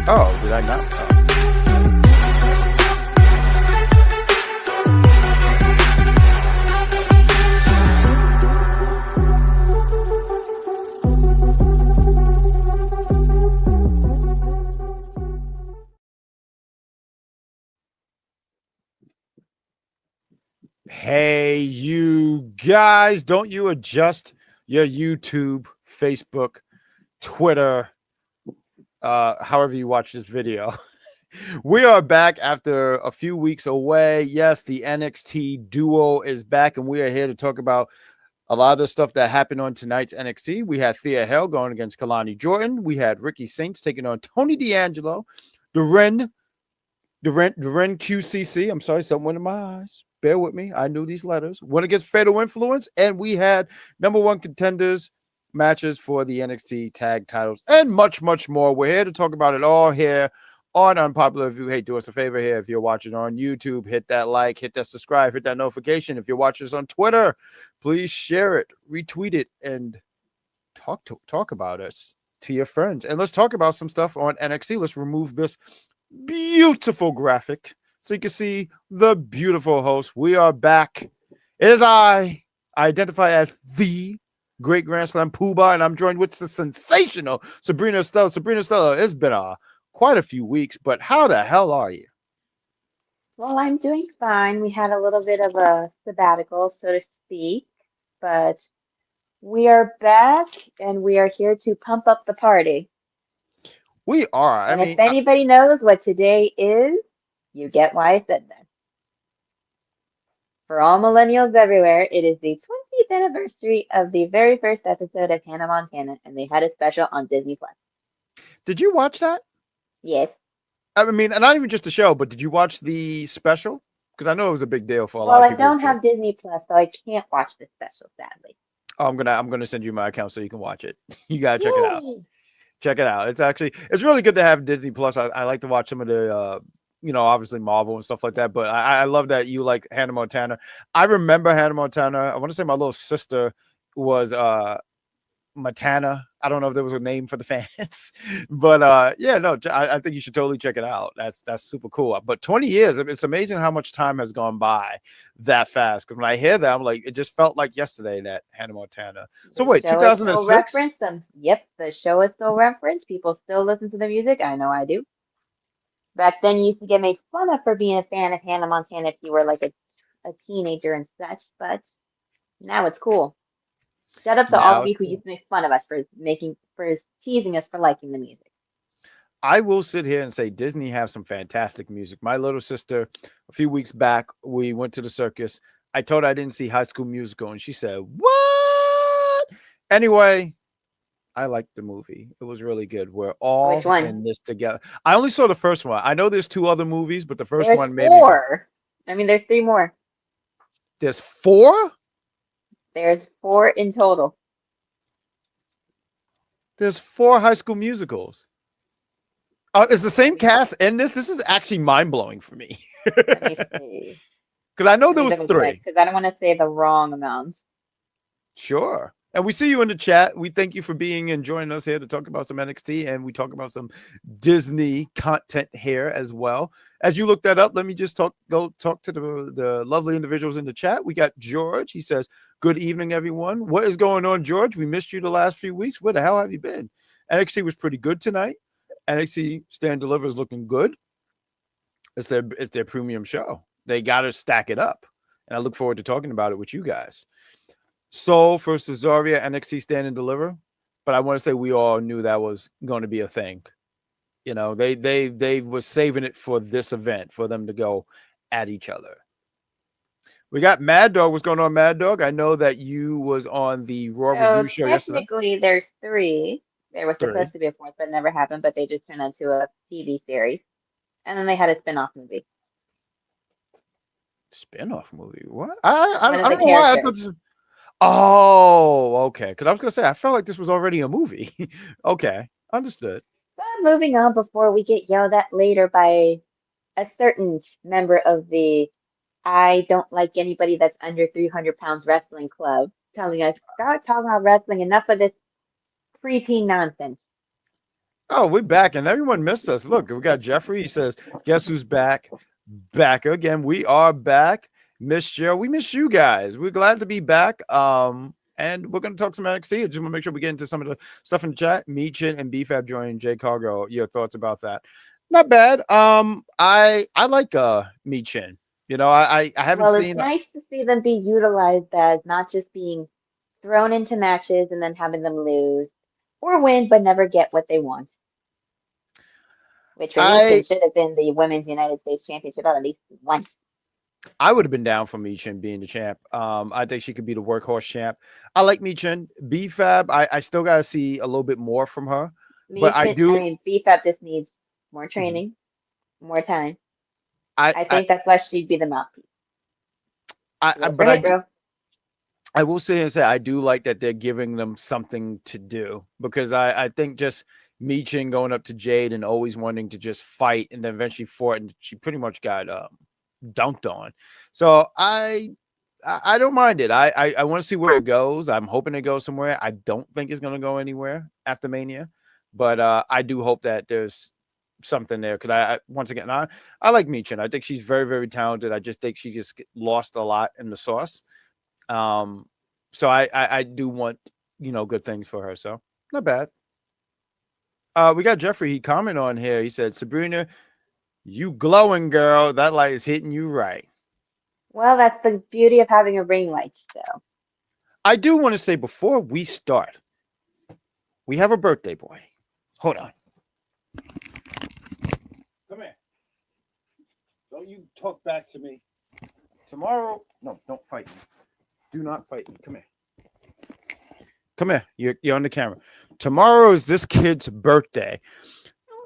Oh, did I not? Oh. Hey, you guys, don't you adjust your YouTube, Facebook, Twitter, however you watch this video. We are back after a few weeks away. Yes, the NXT duo is back, and we are here to talk about a lot of the stuff that happened on tonight's NXT. We had Thea Hail going against Kelani Jordan. We had Ricky Saints taking on Tony D'Angelo. The Wren QCC. I'm sorry, something went in my eyes. Bear with me. I knew these letters. Went against Fatal Influence, and we had #1 contenders matches for the NXT tag titles and much, much more. We're here to talk about it all here on Unpopular Review. Hey, do us a favor here. If you're watching on YouTube, hit that like, hit that subscribe, hit that notification. If you're watching us on Twitter, please share it, retweet it, and talk about us to your friends. And let's talk about some stuff on NXT. Let's remove this beautiful graphic so you can see the beautiful host. We are back. It is I identify as the Great Grand Slam Poobah, and I'm joined with the sensational Sabrina Stella. Sabrina Stella, it's been quite a few weeks, but how the hell are you? Well, I'm doing fine. We had a little bit of a sabbatical, so to speak, but we are back and we are here to pump up the party. We are. And if anybody knows what today is, you get why I said that. For all millennials everywhere, it is the 20th anniversary of the very first episode of Hannah Montana, and they had a special on Disney Plus. Did you watch that? Yes. I mean, not even just the show, but did you watch the special? Because I know it was a big deal for a lot of people. Well, I don't have Disney Plus, so I can't watch the special, sadly. Oh, I'm gonna send you my account so you can watch it. You gotta check it out. Check it out. It's really good to have Disney Plus. I like to watch some of the obviously Marvel and stuff like that. But I love that you like Hannah Montana. I remember Hannah Montana. I want to say my little sister was Montana. I don't know if there was a name for the fans, but I think you should totally check it out. That's super cool. But 20 years, it's amazing how much time has gone by that fast. Because when I hear that, I'm like, it just felt like yesterday that Hannah Montana. So wait, 2006? Yep, the show is still referenced. People still listen to the music. I know I do. Back then, you used to get made fun of for being a fan of Hannah Montana if you were like a teenager and such, but now it's cool. Shut up to all the people who used to make fun of us for teasing us for liking the music. I will sit here and say Disney have some fantastic music. My little sister, a few weeks back, we went to the circus. I told her I didn't see High School Musical, and she said, "What?" Anyway, I liked the movie. It was really good. We're all in this together. I only saw the first one. I know there's 2 other movies, but the first one maybe. There's 4. I mean, there's 3 more. There's 4? There's 4 in total. There's 4 High School Musicals. Is the same cast in this? This is actually mind-blowing for me. Let me see. Because I know there was 3. Because I don't want to say the wrong amount. Sure. And we see you in the chat. We thank you for being and joining us here to talk about some NXT, and we talk about some Disney content here as well. As you look that up, let me just go talk to the lovely individuals in the chat. We got George. He says, "Good evening, everyone. What is going on, George? We missed you the last few weeks. Where the hell have you been?" NXT was pretty good tonight. NXT Stand Deliver is looking good. It's their premium show. They got to stack it up, and I look forward to talking about it with you guys. Soul versus Zarya, NXT Stand and Deliver, but I want to say we all knew that was going to be a thing. You know, they were saving it for this event for them to go at each other. We got Mad Dog. What's going on, Mad Dog? I know that you was on the Raw Review show yesterday. Technically, there's 3. There was supposed to be a 4th, but never happened. But they just turned into a TV series, and then they had a spin-off movie. Spin-off movie? What? I don't know why I thought this. Oh, okay. Because I was going to say, I felt like this was already a movie. Okay, understood. But moving on before we get yelled at later by a certain member of the I don't like anybody that's under 300 pounds wrestling club telling us, start talking about wrestling, enough of this preteen nonsense. Oh, we're back, and everyone missed us. Look, we got Jeffrey. He says, "Guess who's back? Back again. We are back." Miss Joe, we miss you guys. We're glad to be back. And we're gonna talk some NXT. Just want to make sure we get into some of the stuff in the chat. Meechin and BFAB joining Jay Cargo. Your thoughts about that? Not bad. I like Meechin. You know, I haven't Well, it's seen. nice to see them be utilized as not just being thrown into matches and then having them lose or win but never get what they want, which for I Meechin should have been the Women's United States Championship at least once. I would have been down for Meechin being the champ. I think she could be the workhorse champ. I like Meechin. BFAB, I still got to see a little bit more from her, but I Meechin, I do. mean, BFAP just needs more Mhm. training, more time. I, I I, think that's why she'd be the mouthpiece. Hit for but I hit, do. bro. I will say and say I do like that they're giving them something to do because I think just Meechin going up to Jade and always wanting to just fight and then eventually fought and she pretty much got dunked on. So I don't mind it. I want to see where it goes. I'm hoping it goes somewhere. I don't think it's gonna go anywhere after Mania, but I do hope that there's something there because I once again I like Meechin. I think she's very very talented. I just think she just lost a lot in the sauce. Um, so I do want good things for her. So not bad. We got Jeffrey. He commented on here. He said, "Sabrina, you glowing girl. That light is hitting you right." Well, that's the beauty of having a ring light. So I do want to say before we start, we have a birthday boy. Hold on. Come here. Don't you talk back to me. Tomorrow. No, don't fight me. Do not fight me. Come here. Come here. You're on the camera. Tomorrow is this kid's birthday.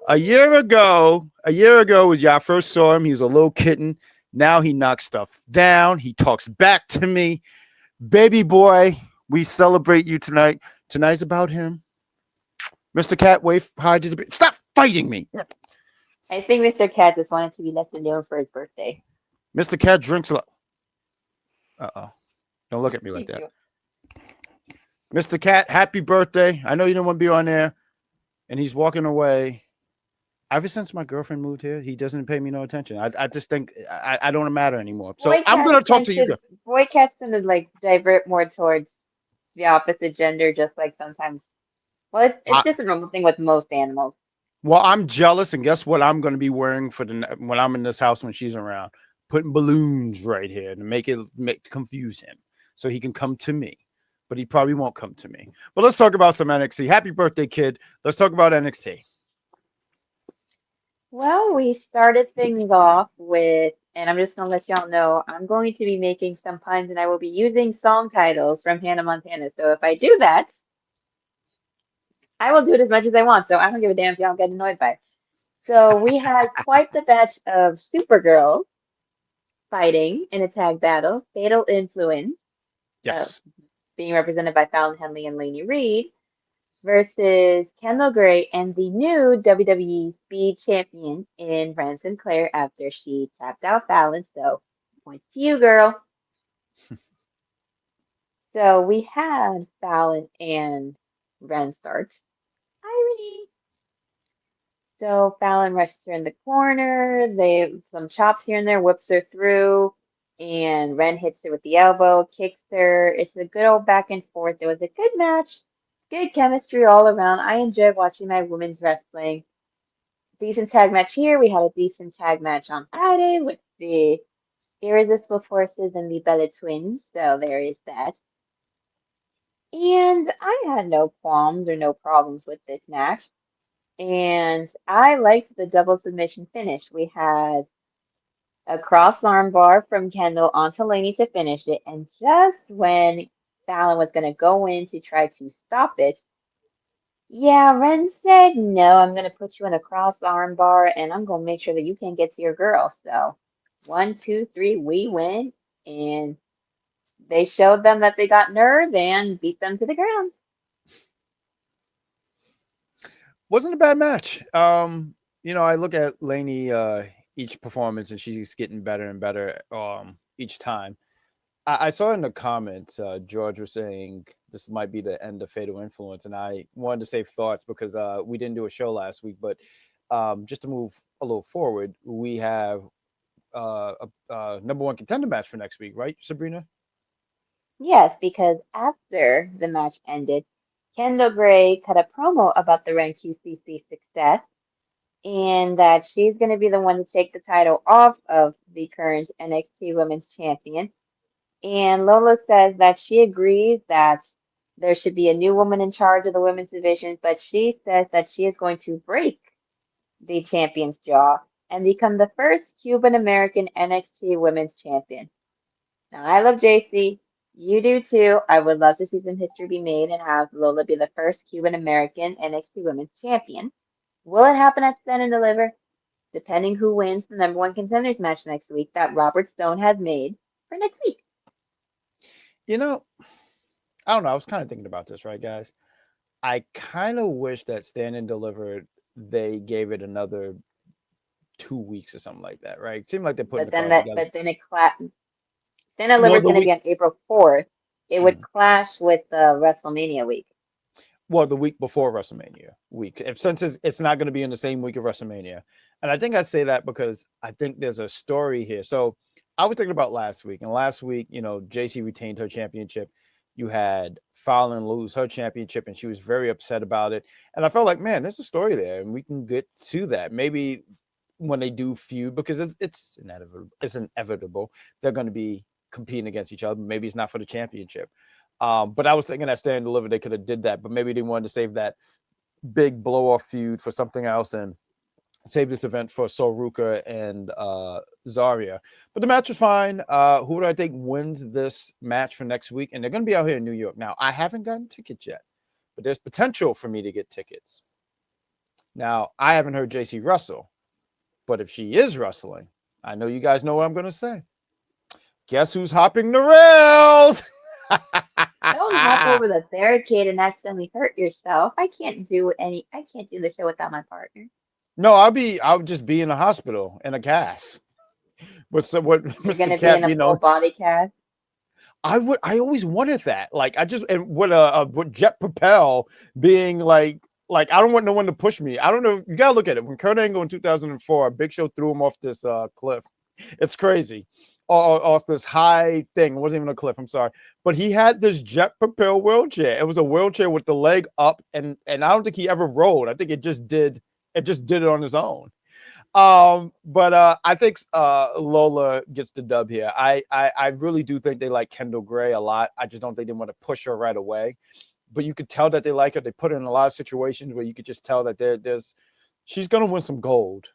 A year ago was y'all first saw him. He was a little kitten. Now he knocks stuff down. He talks back to me. Baby boy, we celebrate you tonight. Tonight's about him. Mr. Cat, wave hi to the. Stop fighting me. I think Mr. Cat just wanted to be left alone for his birthday. Mr. Cat drinks a lot. Uh-oh. Don't look at me like Thank that. you. Mr. Cat, happy birthday. I know you don't want to be on there. And he's walking away. Ever since my girlfriend moved here, he doesn't pay me no attention. I just think I don't matter anymore. So Boy I'm cats gonna talk tend to you to guys. boy cats tend to like divert more towards the opposite gender, just like sometimes. Well, it's I, just a normal thing with most animals. well, I'm jealous, and guess what? I'm gonna be wearing when I'm in this house when she's around, putting balloons right here to make confuse him, so he can come to me. But he probably won't come to me. But let's talk about some NXT. Happy birthday, kid. Let's talk about NXT. Well, we started things off with, and I'm just gonna let y'all know, I'm going to be making some puns and I will be using song titles from Hannah Montana. So if I do that, I will do it as much as I want. So I don't give a damn if y'all get annoyed by it. So we had quite the batch of Supergirls fighting in a tag battle. Fatal Influence, uh, Yes. being represented by Fallon Henley and Lainey Reid, versus Kendall Gray and the new WWE Speed Champion in Wren Sinclair after she tapped out Fallon. So, points to you, girl. So we had Fallon and Wren start. Irony. So Fallon rushes her in the corner. They some chops here and there, whips her through, and Wren hits her with the elbow, kicks her. It's a good old back and forth. It was a good match, good chemistry all around. I enjoyed watching my women's wrestling. Decent tag match here. We had a decent tag match on Friday with the Irresistible Forces and the Bella Twins. So there is that. And I had no qualms or no problems with this match. And I liked the double submission finish. We had a cross arm bar from Kendall onto Lainey to finish it. And just when Fallon was going to go in to try to stop it, yeah, Ren said, no, I'm going to put you in a cross arm bar and I'm going to make sure that you can't get to your girl. So 1, 2, 3, we win. And they showed them that they got nerve and beat them to the ground. Wasn't a bad match. I look at Lainey each performance and she's getting better and better each time. I saw in the comments George was saying this might be the end of Fatal Influence, and I wanted to save thoughts because we didn't do a show last week. But just to move a little forward, we have a number one contender match for next week, right, Sabrina? Yes, because after the match ended, Kendall Gray cut a promo about the Ren QCC success and that she's going to be the one to take the title off of the current NXT Women's Champion. And Lola says that she agrees that there should be a new woman in charge of the women's division, but she says that she is going to break the champion's jaw and become the first Cuban American NXT Women's Champion. Now, I love JC. You do too. I would love to see some history be made and have Lola be the first Cuban American NXT Women's Champion. Will it happen at Stand and Deliver? Depending who wins the number one contenders match next week that Robert Stone has made for next week. You know, I don't know. I was kind of thinking about this, right, guys? I kind of wish that Stand and Deliver, they gave it another 2 weeks or something like that, right? It seemed like they're putting But the then card together. Stand and Deliver Well, is going to be on April 4th. It would Mhm. clash with the WrestleMania week. Well, the week before WrestleMania week, if since it's not going to be in the same week of WrestleMania, and I think I say that because I think there's a story here. So I was thinking about last week, and last week, JC retained her championship. You had Fallon lose her championship, and she was very upset about it. And I felt like, man, there's a story there, and we can get to that. Maybe when they do feud, because it's inevitable. It's inevitable. They're going to be competing against each other. Maybe it's not for the championship. But I was thinking that Stand and Deliver, they could have did that, but maybe they wanted to save that big blow off feud for something else and save this event for Soruka and Zarya. But the match was fine. Who do I think wins this match for next week? And they're going to be out here in New York. Now, I haven't gotten tickets yet, but there's potential for me to get tickets. Now, I haven't heard JC Russell, but if she is wrestling, I know you guys know what I'm going to say. Guess who's hopping the rails? Don't hop over the barricade and accidentally hurt yourself. I can't do the show without my partner. No, I'll just be in the hospital in a cast. What You're Mr. gonna be Cap, in a full body cast. I always wanted that. Like I just and with Jet Propel being like I don't want no one to push me. I don't know. You gotta look at it. When Kurt Angle in 2004, Big Show threw him off this cliff. It's crazy. Off this high thing. It wasn't even a cliff. I'm sorry, but he had this jet propel wheelchair. It was a wheelchair with the leg up, and I don't think he ever rolled. I think it just did it on his own. But I think Lola gets the dub here. I really do think they like Kendall Gray a lot. I just don't think they want to push her right away. But you could tell that they like her. They put her in a lot of situations where you could just tell that she's gonna win some gold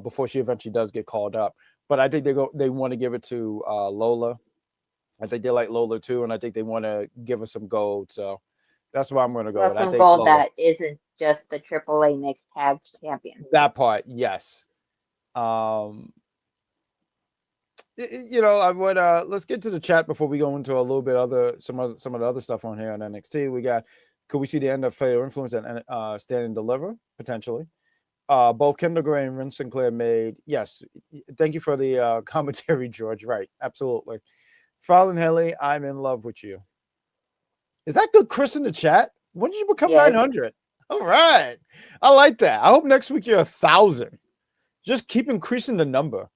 before she eventually does get called up. But I think they want to give it to Lola. I think they like Lola too, and I think they want to give her some gold. So that's why I'm going to go Well, with. I some think gold Lola. that isn't just the AAA mixed tag champion. That part, yes. Um, I would let's get to the chat before we go into a little bit some of the other stuff on here on NXT. Could we see the end of Fatal Influence and Stand and Deliver potentially? Both Kendall Gray and Wren Sinclair made. Yes, thank you for the commentary, George. Right, absolutely. Fallon Henley, I'm in love with you. Is that good, Chris, in the chat? When did you become Yes. 900? All right, I like that. I hope next week you're 1,000. Just keep increasing the number.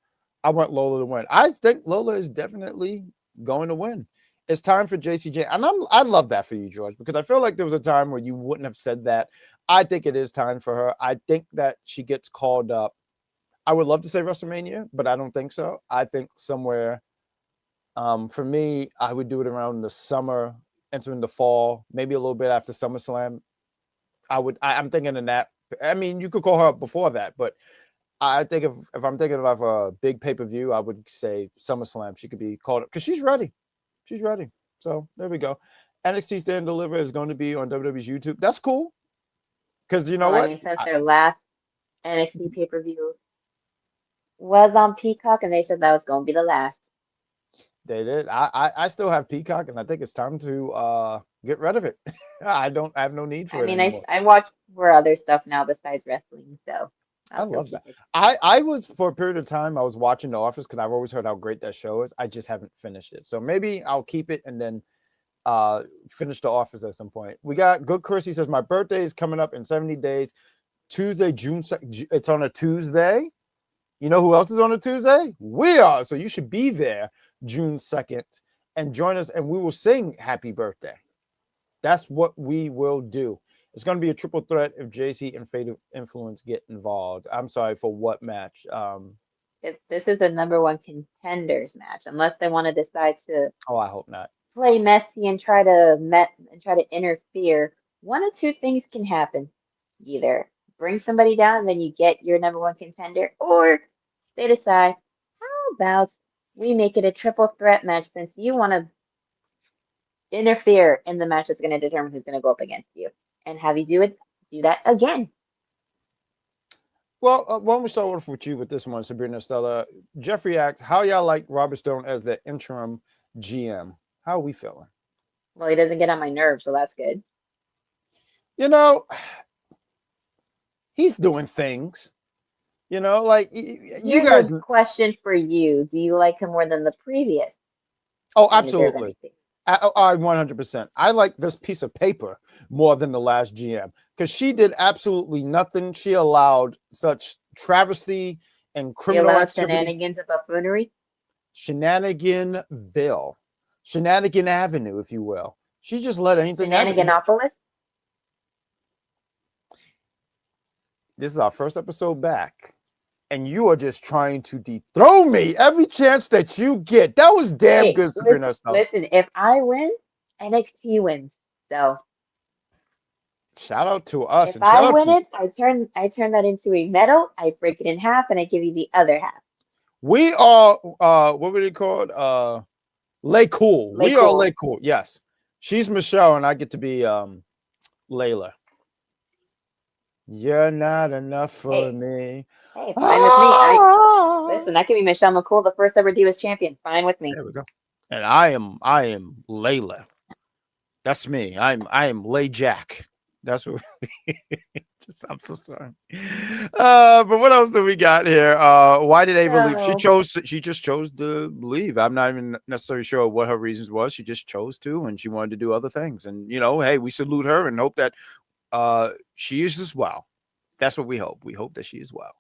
I want Lola to win. I think Lola is definitely going to win. It's time for JCJ. And I love that for you, George, because I feel like there was a time where you wouldn't have said that. I think it is time for her. I think that she gets called up. I would love to say WrestleMania, but I don't think so. I think somewhere, for me, I would do it around the summer, entering the fall, maybe a little bit after SummerSlam. I'm thinking in that. I mean, you could call her up before that, but I think if I'm thinking of a big pay-per-view, I would say SummerSlam. She could be called up because she's ready. She's ready. So there we go. NXT Stand and Deliver is going to be on WWE's YouTube. That's cool. Because you know Well, I what? mean, since their last NXT pay-per-view was on Peacock, and they said that was going to be the last. They did. I still have Peacock, and I think it's time to get rid of it. I have no need for it anymore. I watch for other stuff now besides wrestling, so I I'll still love keep that. it. I was for a period of time I was watching The Office because I've always heard how great that show is. I just haven't finished it, so maybe I'll keep it and then finish the office at some point. We got Good Chrissy says my birthday is coming up in 70 days. Tuesday, June 2nd. It's on a Tuesday. You know who else is on a Tuesday? We are. So you should be there June 2nd and join us, and we will sing happy birthday. That's what we will do. It's going to be a triple threat if JC and Fate of Influence get involved. I'm sorry, for what match? This is a number one contenders match, unless they want to decide to Oh, I hope not. play messy and try to interfere. One of two things can happen. Either bring somebody down and then you get your number one contender, or they decide, how about we make it a triple threat match since you want to interfere in the match that's going to determine who's going to go up against you, and have you do that again. Well, why don't we start off with you with this one, Sabrina Stella? Jeffrey asks, how y'all like Robert Stone as the interim GM? How are we feeling? Well, he doesn't get on my nerves, so that's good. You know, he's doing things. You know, like you Here's guys. a question for you: do you like him more than the previous Oh, manager of absolutely. NXT? I 100%. I like this piece of paper more than the last GM because she did absolutely nothing. She allowed such travesty and He criminal allows activity. shenanigans of buffoonery. Shenaniganville, Shenanigan Avenue, if you will. She just let anything happen. Shenaniganopolis. This is our first episode back, and you are just trying to dethrone me every chance that you get. That was damn Hey, good, Sabrina Stella. listen, if I win, NXT wins. So Shout out to us, if and shout I out win to it, I turn that into a medal, I break it in half, and I give you the other half. we are. What were they called? Lay Cool. Like We are cool. Lay Cool. Yes, she's Michelle, and I get to be Layla. You're not enough for Hey, me. hey, fine with me. I Ah! listen, that could be Michelle McCool, the first ever Divas champion. Fine with me. There we go. And I am Layla. That's me. I am Lay Jack. That's what. I'm so sorry. But what else do we got here? Why did Ava leave? She So, chose. She just chose to leave. I'm not even necessarily sure what her reasons was. She just chose to, and she wanted to do other things. And hey, we salute her and hope that she is as well. That's what we hope. We hope that she is well.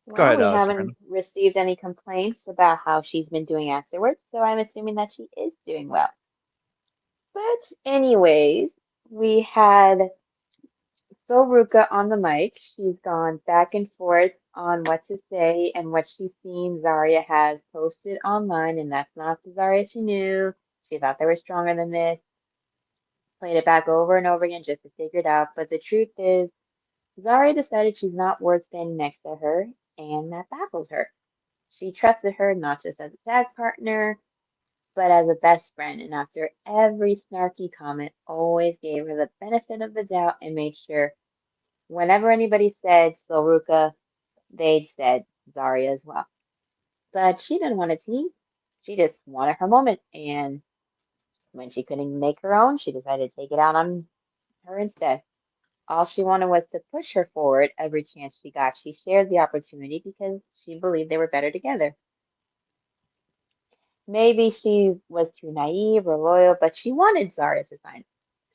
Go well, ahead, we Sabrina. haven't received any complaints about how she's been doing afterwards, so I'm assuming that she is doing well. But anyways, we had Ruka on the mic. She's gone back and forth on what to say and what she's seen Zarya has posted online, and that's not the Zarya she knew. She thought they were stronger than this. Played it back over and over again just to figure it out. But the truth is, Zarya decided she's not worth standing next to her, and that baffles her. She trusted her not just as a tag partner, but as a best friend, and after every snarky comment, always gave her the benefit of the doubt and made sure whenever anybody said Soruka, they'd said Zarya as well. But she didn't want a team. She just wanted her moment, and when she couldn't make her own, she decided to take it out on her instead. All she wanted was to push her forward every chance she got. She shared the opportunity because she believed they were better together. Maybe she was too naive or loyal, but she wanted Zarya to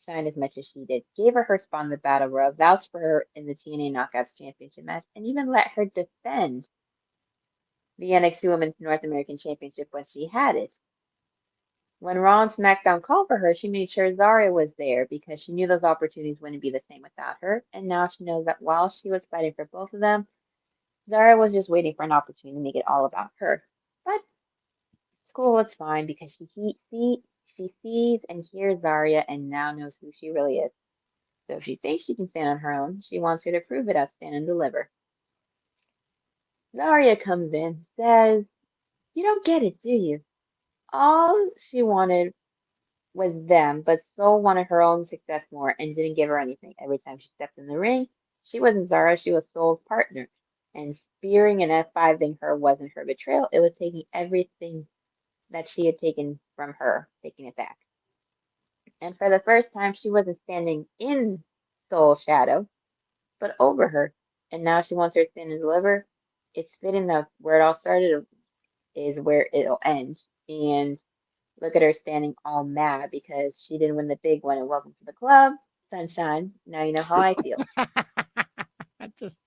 shine as much as she did. Gave her spot in the Battle Royal, vouched for her in the TNA Knockouts Championship match, and even let her defend the NXT Women's North American Championship when she had it. When Raw and SmackDown called for her, she made sure Zarya was there because she knew those opportunities wouldn't be the same without her. And now she knows that while she was fighting for both of them, Zarya was just waiting for an opportunity to make it all about her. But it's cool, it's fine because she sees and hears Zarya and now knows who she really is. So if she thinks she can stand on her own, she wants her to prove it at Stand and Deliver. Zarya comes in, says, "You don't get it, do you? All she wanted was them, but Soul wanted her own success more and didn't give her anything. Every time she stepped in the ring, she wasn't Zara, she was Soul's partner. And spearing and F5ing her wasn't her betrayal, it was taking everything that she had taken from her, taking it back. And for the first time, she wasn't standing in Soul's shadow, but over her. And now she wants her to stand and deliver. It's fitting that where it all started is where it'll end. And Look at her standing all mad because she didn't win the big one. And welcome to the club, sunshine. Now you know how I feel. I just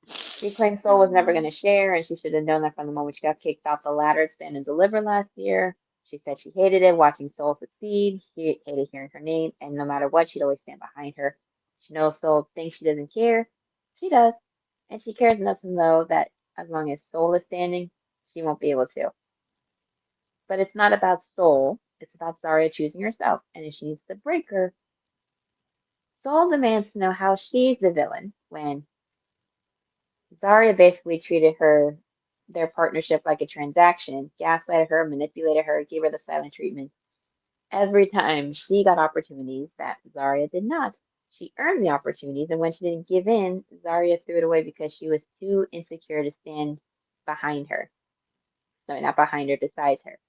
She claimed Soul was never going to share, and she should have known that from the moment she got kicked off the ladder at Stand and Deliver last year. She said she hated it watching Soul succeed. She hated hearing her name, and no matter what, she'd always stand behind her. She knows Soul thinks she doesn't care. She does, and she cares enough to know that as long as Soul is standing, she won't be able to. But it's not about Soul. It's about Zarya choosing herself, and if she needs to break her, Soul demands to know how she's the villain when Zarya basically treated their partnership like a transaction, gaslighted her, manipulated her, gave her the silent treatment. Every time she got opportunities that Zarya did not. She earned the opportunities, and when she didn't give in, Zarya threw it away because she was too insecure to stand behind her. No, not behind her, beside her.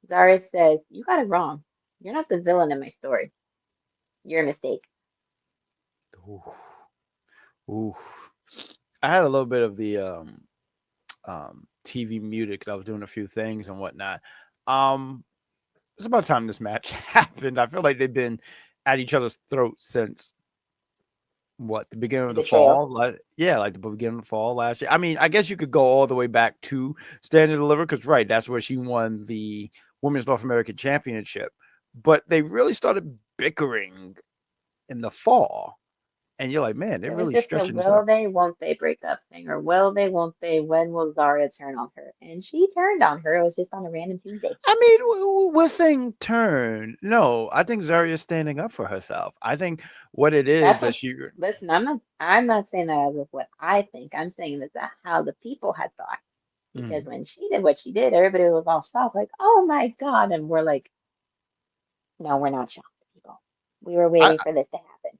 Zarya says, "You got it wrong. You're not the villain in my story. You're a mistake." oof, oof. I had a little bit of the TV muted because I was doing a few things and whatnot. Um, it's about time this match happened. I feel like they've been at each other's throats since what the beginning The of the betrayal. fall. Yeah, like the beginning of the fall last year. I mean, I guess you could go all the way back to Stand and Deliver because right, that's where she won the Women's North American Championship. But they really started bickering in the fall, and you're like, man, they're It was really just a stretching this will out. they, won't they break up thing, or will they, won't they, when will Zarya turn on her? And she turned on her. It was just on a random Tuesday. I mean, we're saying turn. No, I think Zarya's standing up for herself. I think what it is That's that what, she. listen, I'm not saying that as of what I think. I'm saying this is how the people had thought. Because Mhm. when she did what she did, everybody was all shocked, like, oh my God. And we're like, no, we're not shocked, people. We were I waiting for this to happen.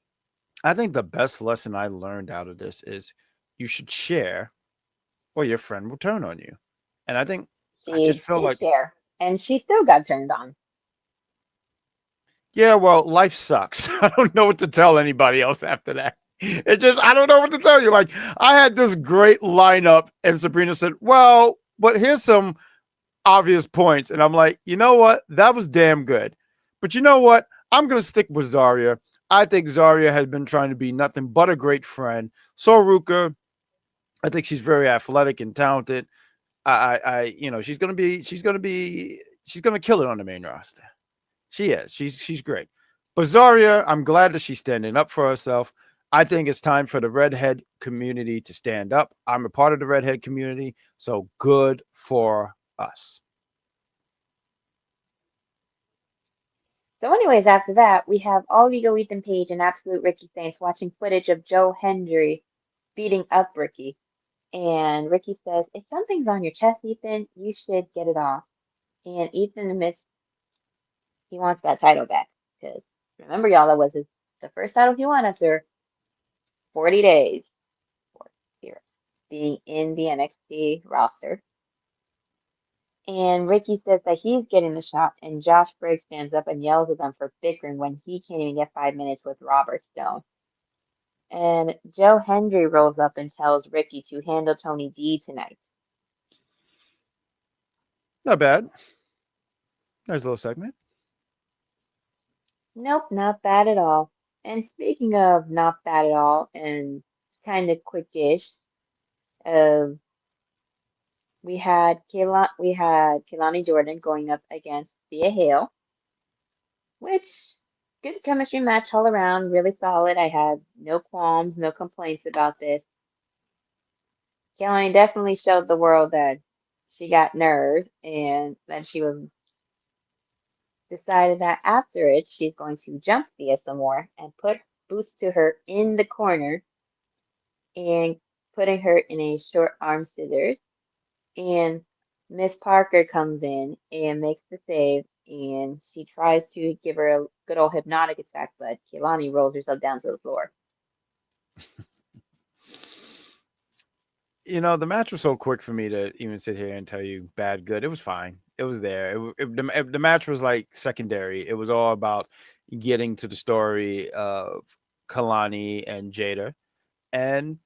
I think the best lesson I learned out of this is you should share, or your friend will turn on you. And I think I just She feel did like, share, and she still got turned on. yeah, well, life sucks. I don't know what to tell anybody else after that. It just I don't know what to tell you. Like I had this great lineup, and Sabrina said, "Well, but here's some obvious points," and I'm like, you know what? That was damn good. But you know what? I'm gonna stick with Zarya. I think Zarya has been trying to be nothing but a great friend. Soruka, I think she's very athletic and talented. She's gonna kill it on the main roster. She is. She's great. But Zarya, I'm glad that she's standing up for herself. I think it's time for the redhead community to stand up. I'm a part of the redhead community, so good for us. So, anyways, after that, we have All Ego Ethan Page and Absolute Ricky Saints watching footage of Joe Hendry beating up Ricky. And Ricky says, if something's on your chest, Ethan, you should get it off. And Ethan admits he wants that title back. Because remember, y'all, that was the first title he won after 40 days or here being in the NXT roster. And Ricky says that he's getting the shot, and Josh Briggs stands up and yells at them for bickering when he can't even get 5 minutes with Robert Stone. And Joe Hendry rolls up and tells Ricky to handle Tony D tonight. Not bad. Nice little segment. Nope, not bad at all. And speaking of not bad at all and kind of quickish, uh, we had Kelani Jordan going up against Thea Hail, which good chemistry match all around, really solid. I had no qualms, no complaints about this. Kelani definitely showed the world that she got nerve and that she was decided that after it, she's going to jump Thea some more and put boots to her in the corner and putting her in a short arm scissors. And Miss Parker comes in and makes the save, and she tries to give her a good old hypnotic attack, but Kehlani rolls herself down to the floor. The match was so quick for me to even sit here and tell you bad, good. It was fine. It was there. The match was like secondary. It was all about getting to the story of Kalani and Jada, and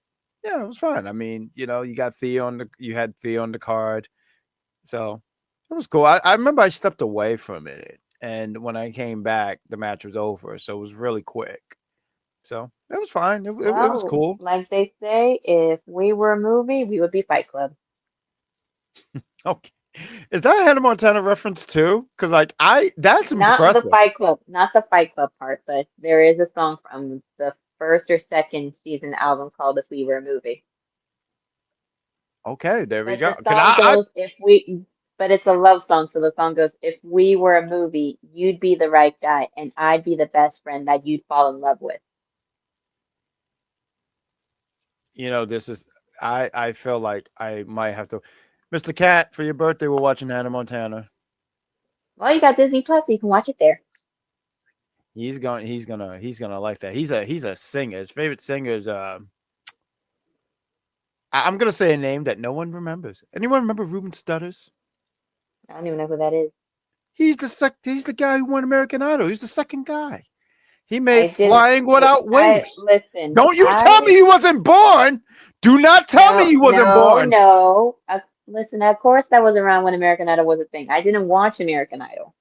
yeah, it was fine. I mean, you had Thea on the card, so It was cool. I remember I stepped away for a minute, and when I came back, the match was over, so it was really quick. So it was fine. It was Well, cool. like they say, if we were a movie, we would be Fight Club. Okay, is that a Hannah Montana reference too? Because like that's Not the impressive. Fight Club, not the Fight Club part, but there is a song from the first or second season album called If We Were a Movie. Okay, there we But go. the Cause song goes, if we, but it's a love song, so the song goes, if we were a movie, you'd be the right guy, and I'd be the best friend that you'd fall in love with. this is I feel like I might have to. Mr. Cat, for your birthday, we're watching Hannah Montana. Well, you got Disney Plus, so you can watch it there. He's gonna like that. He's a singer. His favorite singer is I'm gonna say a name that no one remembers. Anyone remember Ruben Studders? I don't even know who that is. He's the guy who won American Idol. He's the second guy. He I made didn't. Flying Without I Wings. listen. Don't you tell me I he wasn't born. Do not tell me no he wasn't no born. no. Listen. Of course, that was around when American Idol was a thing. I didn't watch American Idol.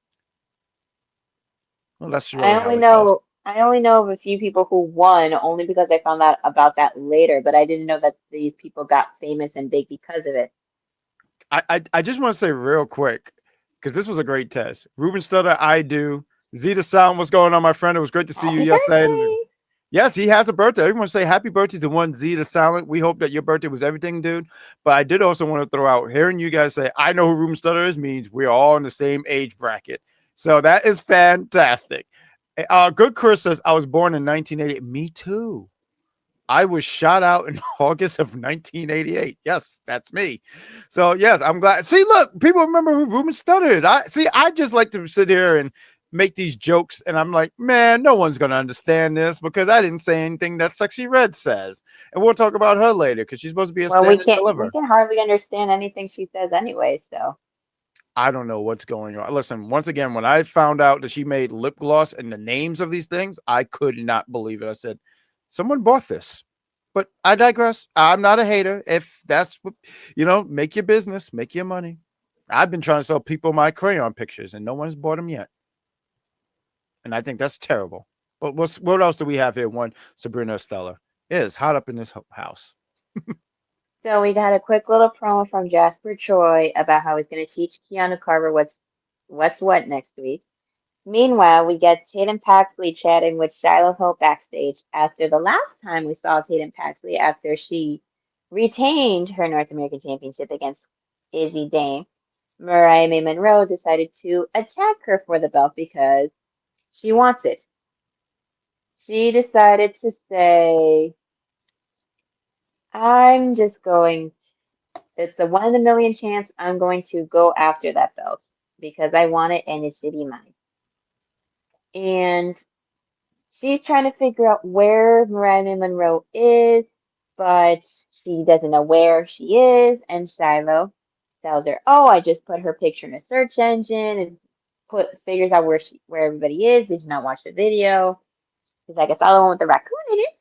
Well, that's I really how only it goes. know. I only know of a few people who won, only because I found out about that later. But I didn't know that these people got famous and big because of it. I just want to say real quick, because this was a great test. Ruben Studdard, I do. Zeta Sound, what's going on, my friend? It was great to see you Happy yesterday. birthday! Yes, he has a birthday. Everyone say happy birthday to one Zeta Silent. We hope that your birthday was everything, dude. But I did also want to throw out hearing you guys say, I know who Ruben Studdard is, means we're all in the same age bracket. So that is fantastic. Good Chris says, I was born in 1980. Me too. I was shot out in August of 1988. Yes, that's me. So yes, I'm glad. See, look, people remember who Ruben Studdard is. I just like to sit here and make these jokes, and I'm like, man, no one's gonna understand this because I didn't say anything that Sexy Red says, and we'll talk about her later because she's supposed to be a Well, we stand and can't. We deliver. can hardly understand anything she says anyway. So I don't know what's going on. Listen, once again, when I found out that she made lip gloss and the names of these things, I could not believe it. I said, someone bought this. But I digress. I'm not a hater. If that's what, make your business, make your money. I've been trying to sell people my crayon pictures and no one's bought them yet. And I think that's terrible. But what else do we have here? One, Sabrina Estella. It is hot up in this house. So we got a quick little promo from Jasper Troy about how he's going to teach Keanu Carver what's what next week. Meanwhile, we get Tatum Paxley chatting with Shiloh Hill backstage after the last time we saw Tatum Paxley after she retained her North American Championship against Izzy Dame. Mariah May Monroe decided to attack her for the belt because she wants it. She decided to say, I'm just going it's a one in a million chance I'm going to go after that belt because I want it and it should be mine. And she's trying to figure out where Miranda Monroe is, but she doesn't know where she is. And Shiloh tells her, "Oh, I just put her picture in a search engine and figures out where everybody is. Did you not watch the video?" She's like, "I saw the one with the raccoon in it."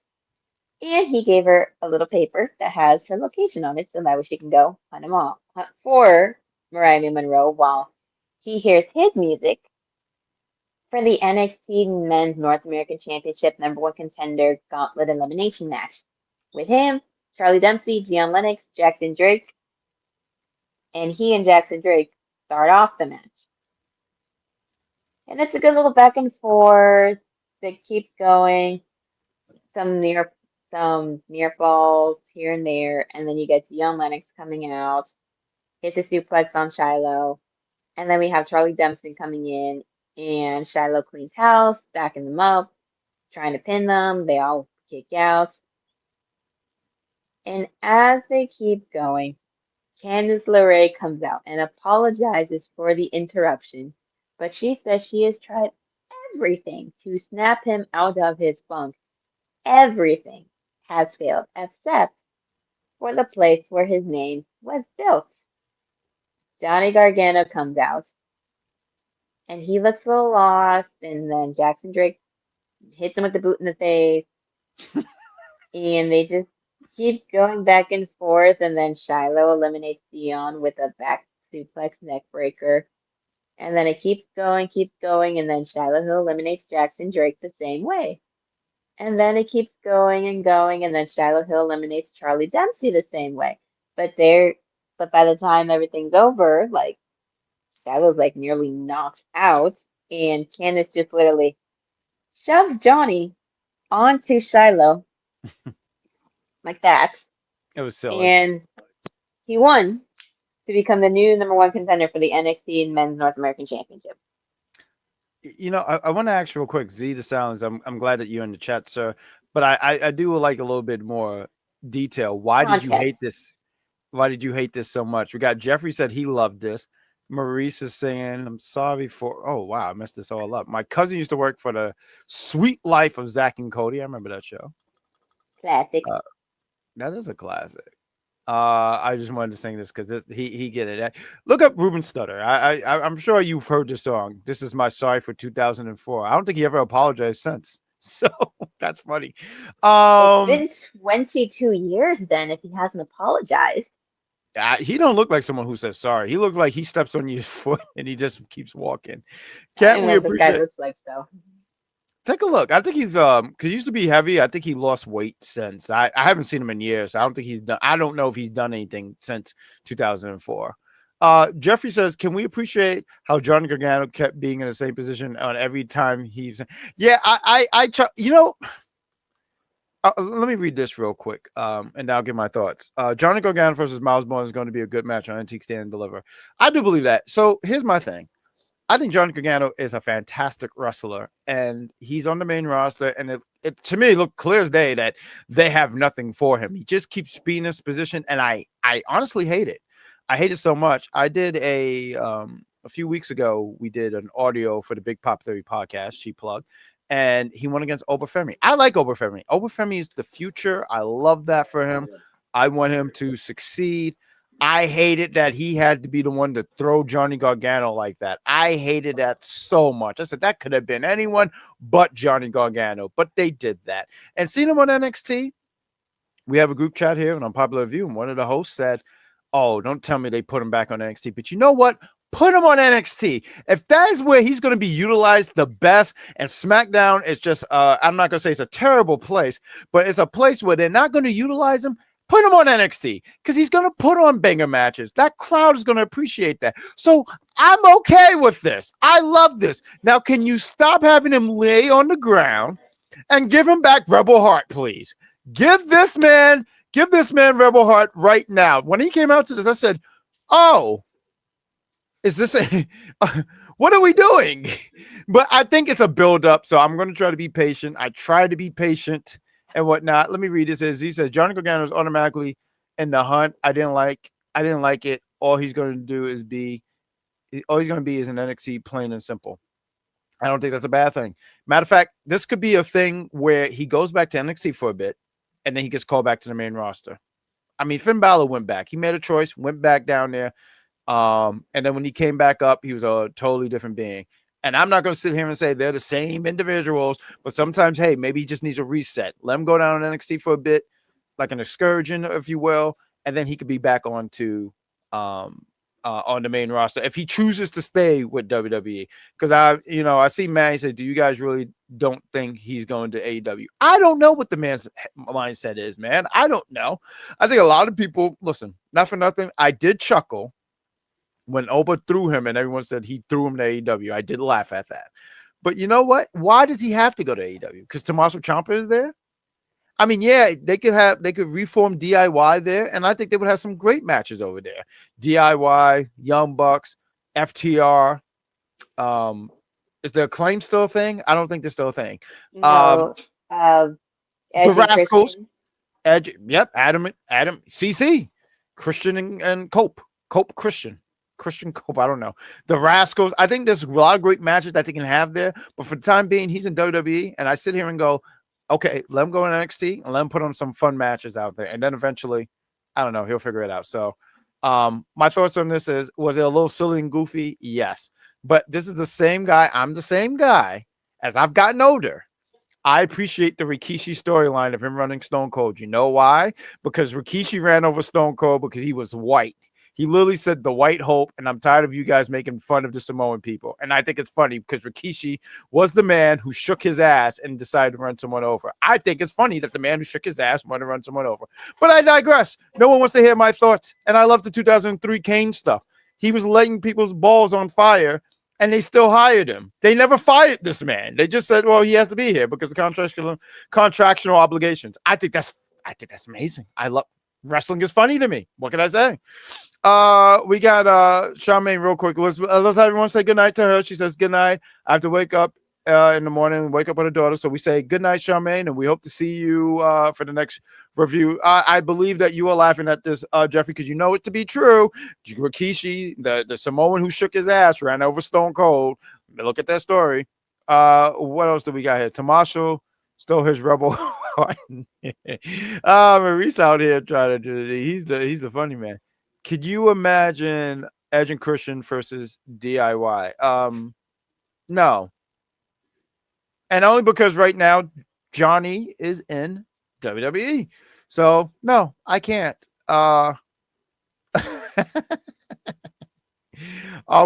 And he gave her a little paper that has her location on it, so that way she can go hunt them all. Hunt for Mariah Monroe while he hears his music for the NXT Men's North American Championship #1 contender Gauntlet Elimination match. With him, Charlie Dempsey, Dion Lennox, Jackson Drake, and he and Jackson Drake start off the match. And it's a good little back and forth that keeps going. Some near falls here and there, and then you get Dion Lennox coming out, hits a suplex on Shiloh, and then we have Charlie Dempsey coming in, and Shiloh cleans house, backing them up, trying to pin them. They all kick out. And as they keep going, Candice LeRae comes out and apologizes for the interruption, but she says she has tried everything to snap him out of his funk. Everything has failed except for the place where his name was built. Johnny Gargano comes out and he looks a little lost, and then Jackson Drake hits him with the boot in the face, and they just keep going back and forth, and then Shiloh eliminates Dion with a back suplex neck breaker. And then it keeps going, and then Shiloh Hill eliminates Jackson Drake the same way. And then it keeps going and going, and then Shiloh Hill eliminates Charlie Dempsey the same way. But but by the time everything's over, like Shiloh's like nearly knocked out, and Candace just literally shoves Johnny onto Shiloh like that, It was silly. and he won to become the new number one contender for the NXT Men's North American Championship. You know, I want to ask you real quick, Z the Silence. I'm glad that you're in the chat, sir. But I do like a little bit more detail. Why did you hate Context. this? Why did you hate this so much? We got Jeffrey said he loved this. Maurice is saying, I'm sorry for, oh, wow, I messed this all up. My cousin used to work for the Sweet Life of Zach and Cody. I remember that show. Classic. That is a classic. I just wanted to sing this because he get it. Look up Ruben Studdard. I'm sure you've heard this song. This is my sorry for 2004. I don't think he ever apologized since. So that's funny. It's been 22 years then if he hasn't apologized. He don't look like someone who says sorry. He looks like he steps on your foot and he just keeps walking. I Can't don't we know what this guy appreciate? looks like, so. Take a look. I think he's because he used to be heavy. I think he lost weight since. I haven't seen him in years. I don't think he's done. I don't know if he's done anything since 2004. Jeffrey says, "Can we appreciate how Johnny Gargano kept being in the same position on every time he's?" Yeah, I try. You know, let me read this real quick, and I'll give my thoughts. Johnny Gargano versus Myles Borne is going to be a good match on NXT Stand and Deliver. I do believe that. So here's my thing. I think Johnny Gargano is a fantastic wrestler, and he's on the main roster. And it to me looked clear as day that they have nothing for him. He just keeps being in this position, and I honestly hate it. I hate it so much. I did a few weeks ago. We did an audio for the Big Pop Theory podcast. She plugged, and he went against Obafemi. I like Obafemi. Obafemi is the future. I love that for him. I want him to succeed. I hated that he had to be the one to throw Johnny Gargano like that. I hated that so much. I said that could have been anyone but Johnny Gargano, but they did that. And seeing him on NXT, we have a group chat here on Unpopular View, and one of the hosts said, "Oh, don't tell me they put him back on NXT." But you know what? Put him on NXT. If that is where he's going to be utilized the best, and SmackDown is just, I'm not going to say it's a terrible place, but it's a place where they're not going to utilize him. Put him on NXT because he's going to put on banger matches. That crowd is going to appreciate that. So I'm okay with this. I love this. Now, can you stop having him lay on the ground and give him back Rebel Heart, please? Give this man Rebel Heart right now. When he came out to this, I said, "Oh, is this what are we doing?" But I think it's a build-up, so I'm going to try to be patient. I try to be patient and whatnot. Let me read this. He says Johnny Gargano is automatically in the hunt. I didn't like it. All he's going to be is an NXT, plain and simple. I don't think that's a bad thing. Matter of fact, this could be a thing where he goes back to NXT for a bit and then he gets called back to the main roster. I mean, Finn Balor went back. He made a choice, went back down there. And then when he came back up, he was a totally different being. And I'm not going to sit here and say they're the same individuals, but sometimes, hey, maybe he just needs a reset. Let him go down on NXT for a bit, like an excursion, if you will, and then he could be back on the main roster if he chooses to stay with WWE. Because I see Manny say, "Do you guys really don't think he's going to AEW?" I don't know what the man's mindset is, man. I don't know. I think a lot of people, listen, not for nothing, I did chuckle when Oba threw him and everyone said he threw him to AEW. I did laugh at that. But you know what? Why does he have to go to AEW? Because Tommaso Ciampa is there? I mean, yeah, they could reform DIY there, and I think they would have some great matches over there. DIY, Young Bucks, FTR. Is the Acclaim still a thing? I don't think they're still a thing. No, The Edge and Rascals, Christian. Edge, yep, Adam, CC, Christian and Cope Christian Cope. I don't know. The Rascals. I think there's a lot of great matches that they can have there, but for the time being, he's in WWE, and I sit here and go, okay, let him go in NXT and let him put on some fun matches out there. And then eventually, I don't know, he'll figure it out. So my thoughts on this is, was it a little silly and goofy? Yes. But this is the same guy. I'm the same guy. As I've gotten older, I appreciate the Rikishi storyline of him running Stone Cold. You know why? Because Rikishi ran over Stone Cold because he was white. He literally said the White Hope, and I'm tired of you guys making fun of the Samoan people. And I think it's funny because Rikishi was the man who shook his ass and decided to run someone over. I think it's funny that the man who shook his ass wanted to run someone over. But I digress. No one wants to hear my thoughts. And I love the 2003 Kane stuff. He was lighting people's balls on fire, and they still hired him. They never fired this man. They just said, well, he has to be here because of contractual obligations. I think that's amazing. I love wrestling is funny to me. What can I say? We got Charmaine real quick. Let's everyone say good night to her. She says good night. I have to wake up in the morning and wake up with her daughter. So we say good night, Charmaine, and we hope to see you for the next review. I believe that you are laughing at this, Jeffrey, because you know it to be true. Rikishi, the Samoan who shook his ass, ran over Stone Cold. Look at that story. What else do we got here? Tommaso stole his rebel heart. Maurice out here trying to do it. He's the funny man. Could you imagine Edge and Christian versus DIY? No. And only because right now Johnny is in WWE. So no, I can't. Are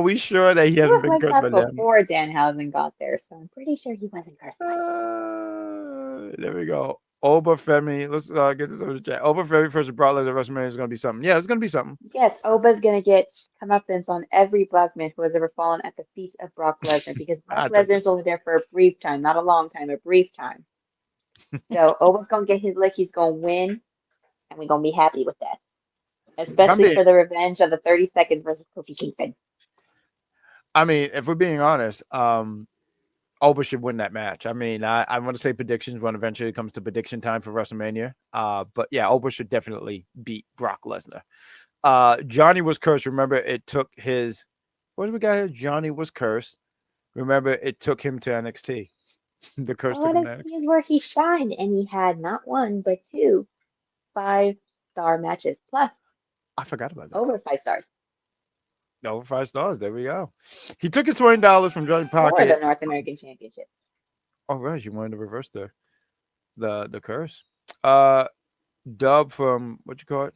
we sure that he He hasn't was been like good that with them? before Danhausen got there, so I'm pretty sure he wasn't cursed like There we go. Oba Femi. Let's get this over the chat. Oba Femi versus Brock Lesnar at WrestleMania is going to be something. Yeah, it's going to be something. Yes, Oba's gonna get comeuppance on every black man who has ever fallen at the feet of Brock Lesnar because Brock I think Lesnar's only there for a brief time, not a long time, a brief time. So Oba's gonna get his lick, he's gonna win, and we're gonna be happy with that. Especially for the revenge of the 30 seconds versus Kofi Kingston. I mean, if we're being honest, Oba should win that match. I mean, I want to say predictions when eventually it comes to prediction time for WrestleMania. But yeah, Oba should definitely beat Brock Lesnar. Johnny was cursed. Remember, it took his what did we got here? Johnny was cursed. Remember, it took him to NXT. The curse Well, took him to NXT NXT. is where he shined, and he had not one but two 5-star matches, plus I forgot about that. over 5 stars Over 5 stars. There we go. He took his $20 from Johnny for the Pocket. North American Championship. Oh, right. You wanted to reverse the curse. Dub from what you call it?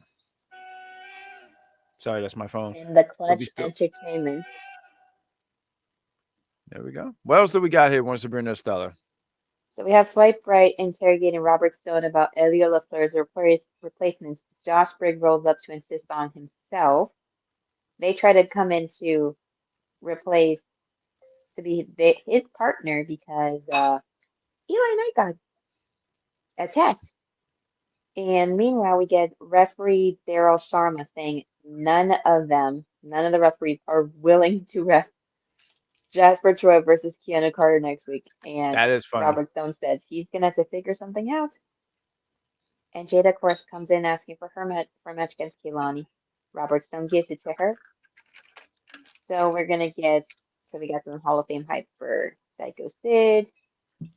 Sorry, that's my phone. And the We'll be Clutch still. Entertainment. There we go. What else do we got here? Once Sabrina Stella. So we have Swipe Right interrogating Robert Stone about Elio LaFleur's replacements. Josh Briggs rolls up to insist on himself. They try to come in to replace to be his partner because Eli Knight got attacked. And meanwhile, we get referee Daryl Sharma saying none of the referees are willing to ref Jasper Troy versus Keanu Carter next week. And That is funny. Robert Stone says he's going to have to figure something out. And Jada, of course, comes in asking for her for a match against Kelani. Robert Stone gives it to her. So we're going to we got some Hall of Fame hype for Psycho Sid.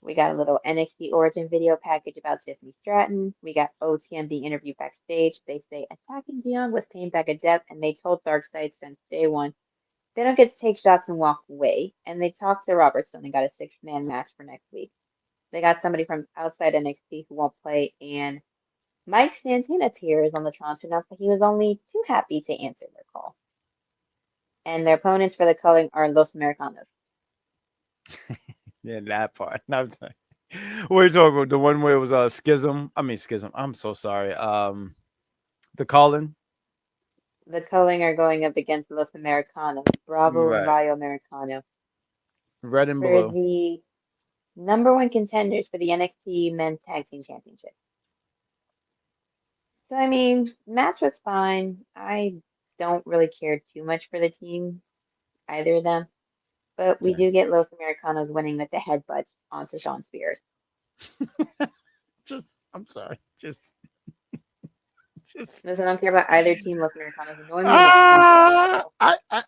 We got a little NXT Origin video package about Tiffany Stratton. We got OTM being interviewed backstage. They say attacking Dion was paying back a debt, and they told Darkseid since day one they don't get to take shots and walk away. And they talked to Robert Stone and got a 6-man match for next week. They got somebody from outside NXT who won't play, and Mike Santana appears on the transfer now, so he was only too happy to answer their call. And their opponents for the culling are Los Americanos. Yeah, that part. No, I'm sorry. What are you talking about? The one where it was Schism. I mean Schism. I'm so sorry. The Calling. The culling are going up against Los Americanos, Bravo and Right. Rayo Americano, Red and for blue. the #1 contenders for the NXT Men's Tag Team Championship. So, I mean, match was fine. I don't really care too much for the teams, either of them. But we Okay. do get Los Americanos winning with the headbutt onto Sean Spears. I'm sorry. Just. Listen, I don't care about either team. Los Americanos annoy me.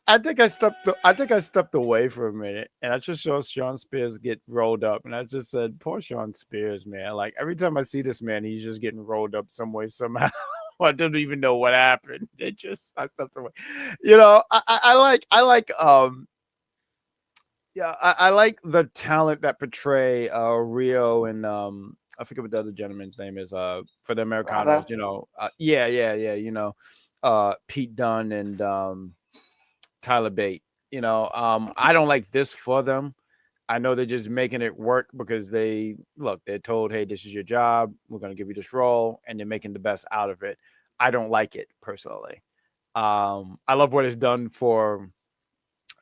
I think I stepped away for a minute, and I just saw Sean Spears get rolled up, and I just said, "Poor Sean Spears, man! Like every time I see this man, he's just getting rolled up some way somehow." I don't even know what happened. I stepped away. You know, I like yeah, I like the talent that portray Rio and I forget what the other gentleman's name is for the Americanos. Bravo. You know, yeah, you know, Pete Dunne and Tyler Bate. I don't like this for them. I know they're just making it work because they're told, hey, this is your job. We're going to give you this role, and they're making the best out of it. I don't like it personally. I love what it's done for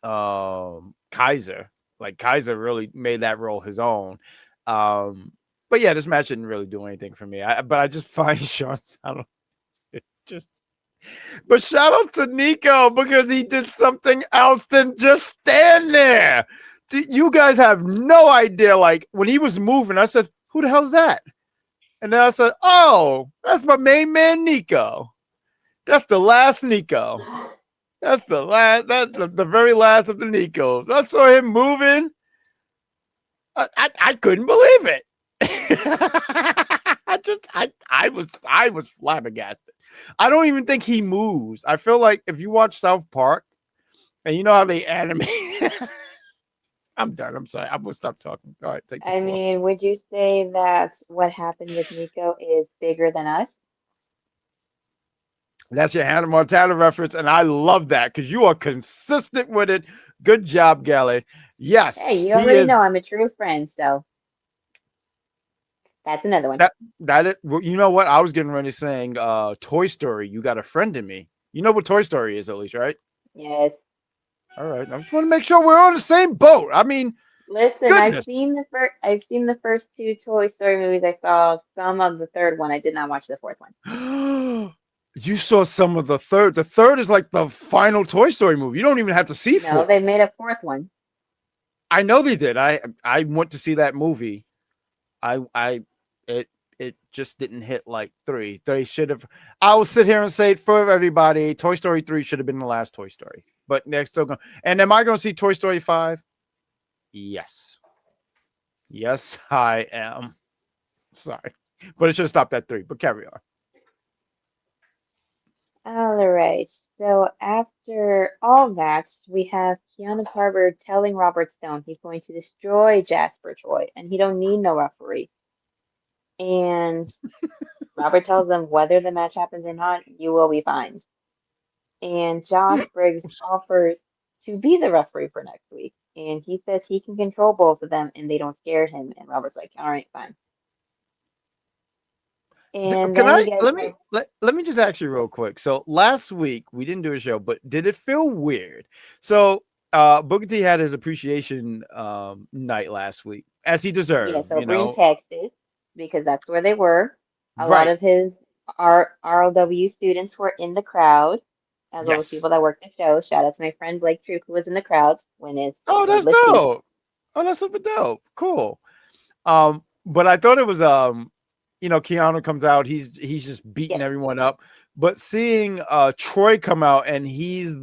Kaiser. Like Kaiser really made that role his own. But yeah, this match didn't really do anything for me. But I just find Sean, I don't just. But shout out to Nico because he did something else than just stand there. You guys have no idea. Like when he was moving, I said, "Who the hell's that?" And then I said, "Oh, that's my main man, Nico. That's the last Nico. That's the last. That's the very last of the Nicos." I saw him moving. I couldn't believe it. I was flabbergasted. I don't even think he moves. I feel like if you watch South Park and you know how they animate. I'm done. I'm sorry. I'm gonna stop talking. All right, take the I floor. mean, would you say that what happened with Nico is bigger than us? That's your Hannah Montana reference, and I love that because you are consistent with it. Good job, Gally. Yes, Hey, you he already is. know I'm a true friend, so that's another one. That it. Well, you know what? I was getting ready saying, Toy Story. You got a friend in me. You know what Toy Story is, at least, right? Yes. All right. I just want to make sure we're on the same boat. I mean, Listen, goodness. I've seen the first two Toy Story movies. I saw some of the third one. I did not watch the fourth one. You saw some of the third. The third is like the final Toy Story movie. You don't even have to see No, four. they made a fourth one. I know they did. I went to see that movie. I it just didn't hit like three. They should have. I will sit here and say it for everybody. Toy Story 3 should have been the last Toy Story. But they're still going. And am I going to see Toy Story 5? Yes. Yes, I am. Sorry. But it should have stopped at 3. But carry on. All right. So after all that, we have Keanu Harbour telling Robert Stone he's going to destroy Jasper Troy and he don't need no referee. And Robert tells them whether the match happens or not, you will be fined. And Josh Briggs offers to be the referee for next week. And he says he can control both of them and they don't scare him. And Robert's like, all right, fine. And Can then we I get let me just ask you real quick. So last week we didn't do a show, but did it feel weird? So Booker T had his appreciation night last week, as he yeah, deserved, so bring Texas because that's where they were. A lot Right. of his RLW students were in the crowd, as well as Yes. people that worked the show. Shout out to my friend Blake Troop, who was in the crowd when it's Oh, that's Needless Peak. dope. Oh, that's super dope. Cool. But I thought it was Keanu comes out, he's just beating Yes. everyone up. But seeing Troy come out and he's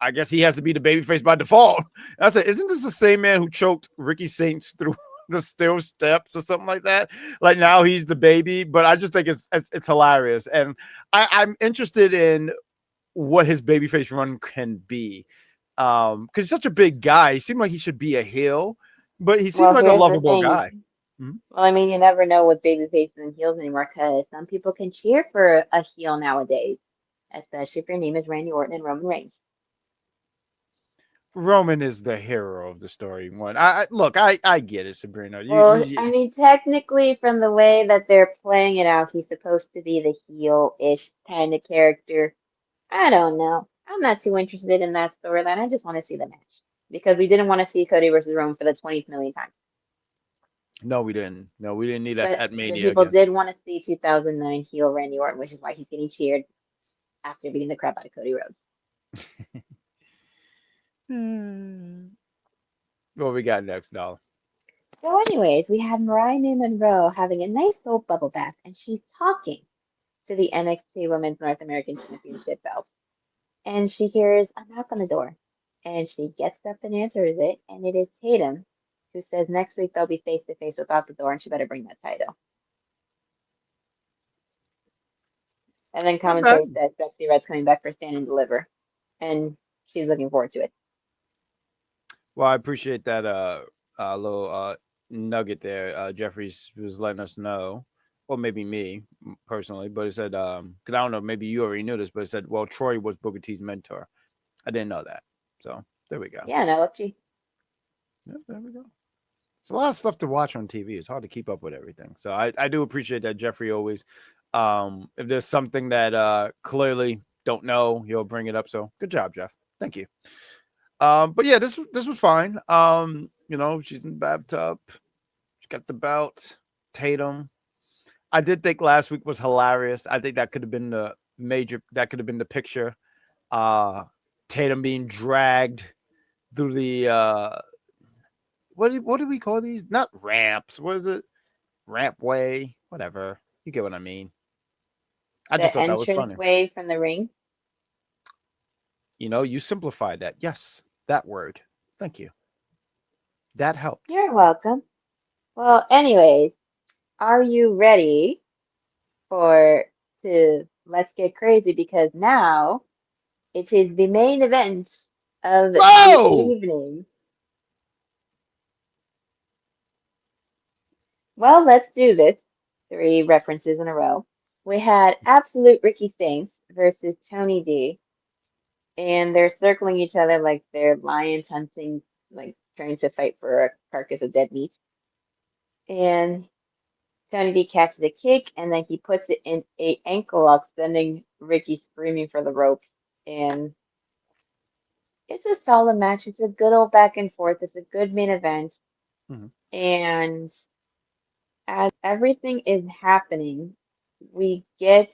I guess he has to be the babyface by default. I said, isn't this the same man who choked Ricky Saints through the steel steps or something like that? Like now he's the baby, but I just think it's hilarious. And I'm interested in what his babyface run can be. Because he's such a big guy. He seemed like he should be a heel, but he seemed Well, like a here's the lovable thing. guy. Mhm. Well, I mean, you never know with baby faces and heels anymore because some people can cheer for a heel nowadays, especially if your name is Randy Orton and Roman Reigns. Roman is the hero of the story. One, I look, I get it, Sabrina. Well, I mean, technically, from the way that they're playing it out, he's supposed to be the heel-ish kind of character. I don't know. I'm not too interested in that storyline. I just want to see the match because we didn't want to see Cody versus Roman for the 20th millionth time. No, we didn't. No, we didn't need that But at the Mania people again. did want to see 2009 heel Randy Orton, which is why he's getting cheered after beating the crap out of Cody Rhodes. What we got next, doll? So, anyways, we have Mariah May Monroe having a nice little bubble bath, and she's talking to the NXT Women's North American Championship belt. And she hears a knock on the door, and she gets up and answers it, and it is Tatum, who says next week they'll be face to face without the door, and she better bring that title. And then Not bad. commentary says Sexy Red's coming back for Stand and Deliver, and she's looking forward to it. Well, I appreciate that little nugget there. Jeffries was letting us know, well, maybe me personally, but it said, because I don't know, maybe you already knew this, but it said, well, Troy was Booker T's mentor. I didn't know that. So there we go. Yeah, no, she, Yep, there we go. It's a lot of stuff to watch on TV. It's hard to keep up with everything. So I do appreciate that Jeffrey always, if there's something that clearly don't know, he'll bring it up. So good job, Jeff. Thank you. But yeah, this was fine. She's in the bathtub. She got the belt. Tatum. I did think last week was hilarious. I think that could have been the picture. Uh Tatum being dragged through the what do we call these? Not ramps. What is it? Ramp way, whatever. You get what I mean. I just the thought that was entrance funny. way from the ring. You simplified that. Yes, that word. Thank you. That helped. You're welcome. Well, anyways, are you ready for to let's get crazy because now it is the main event of the Oh, evening. Well, let's do this. Three references in a row. We had Absolute Ricky Saints versus Tony D, and they're circling each other like they're lions hunting, like trying to fight for a carcass of dead meat. And Tony D catches a kick, and then he puts it in a ankle lock, sending Ricky screaming for the ropes. And it's a solid match. It's a good old back and forth. It's a good main event. mhm. And as everything is happening, we get